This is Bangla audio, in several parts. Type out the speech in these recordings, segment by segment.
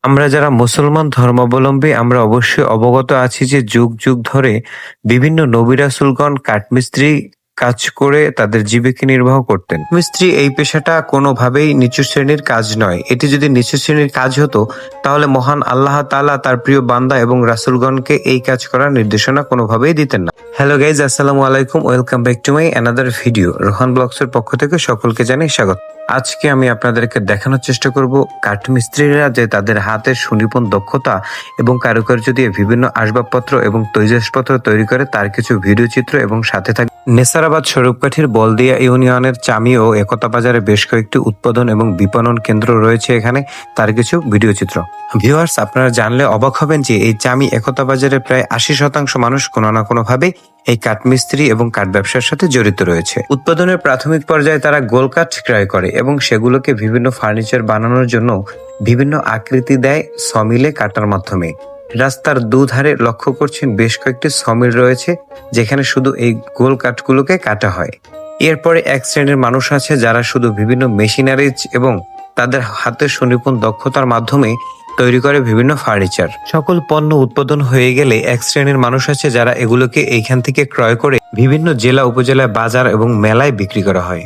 আমরা যারা মুসলমান ধর্মাবলম্বী আমরা অবশ্যই অবগত আছি যে যুগ যুগ ধরে বিভিন্ন নবী রাসূলগণ কাঠমিস্ত্রি কাজ করে তাদের জীবিকা নির্বাহ করতেন। মিস্ত্রি এই পেশাটা কোনোভাবেই নিচু শ্রেণীর কাজ নয়। এটি যদি নিচু শ্রেণীর কাজ হতো তাহলে মহান আল্লাহ তাআলা তার প্রিয় বান্দা এবং রাসূলগণকে এই কাজ করার নির্দেশনা কোনোভাবেই দিতেন না। হ্যালো গাইজ, আসসালামু আলাইকুম, welcome back to my another video. Rohan ব্লগসের পক্ষ থেকে সকলকে জানাই স্বাগত। আজকে আমি আপনাদেরকে দেখানোর চেষ্টা করব কাঠমিস্ত্রিরা যে তাদের হাতের সুনিপুণ দক্ষতা এবং কারুকার্য দিয়ে বিভিন্ন আসবাবপত্র এবং তৈজসপত্র তৈরি করে তার কিছু ভিডিও চিত্র এবং সাথে থাকে নেসারাবাদ স্বরূপকাঠির বলদিয়া ইউনিয়নের চামি ও একতা বাজারে বেশ কয়েকটি উৎপাদন এবং বিপণন কেন্দ্র রয়েছে, এখানে তার কিছু ভিডিও চিত্র। ভিউয়ার্স, আপনারা জানলে অবাক হবেন যে এই চামি একতা বাজারে প্রায় 80% মানুষ কোনো না কোনো ভাবে এই কাঠমিস্ত্রি এবং কাঠ ব্যবসার সাথে জড়িত রয়েছে। উৎপাদনের প্রাথমিক পর্যায়ে তারা গোল কাঠ ক্রয় করে এবং সেগুলোকে বিভিন্ন ফার্নিচার বানানোর জন্য বিভিন্ন আকৃতি দেয় সমিলে কাটার মাধ্যমে। রাস্তার দুধারে লক্ষ্য করছেন বেশ কয়েকটি সমিল রয়েছে যেখানে শুধু এই গোল কাঠগুলোকে কাটা হয়। এরপরে এক শ্রেণীর মানুষ আছে যারা শুধু বিভিন্ন মেশিনারিজ এবং তাদের হাতের সুনিপুণ দক্ষতার মাধ্যমে তৈরি করে বিভিন্ন ফার্নিচার। সকল পণ্য উৎপাদন হয়ে গেলে এক শ্রেণীর মানুষ আছে যারা এগুলোকে এইখান থেকে ক্রয় করে বিভিন্ন জেলা উপজেলায় বাজার এবং মেলায় বিক্রি করা হয়।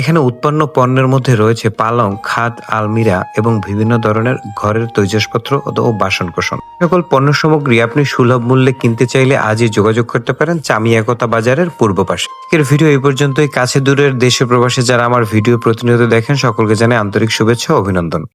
এখানে উৎপন্ন পণ্যের মধ্যে রয়েছে পালং, খাট, আলমিরা এবং বিভিন্ন ধরনের ঘরের তৈজসপত্র ও বাসনকোসন। সকল পণ্য সামগ্রী আপনি সুলভ মূল্যে কিনতে চাইলে আজই যোগাযোগ করতে পারেন চামি একতা বাজারের পূর্ব পাশে। এর ভিডিও এই পর্যন্তই। কাছে দূরের দেশে প্রবাসে যারা আমার ভিডিও প্রতিনিয়ত দেখেন সকলকে জানাই আন্তরিক শুভেচ্ছা ও অভিনন্দন।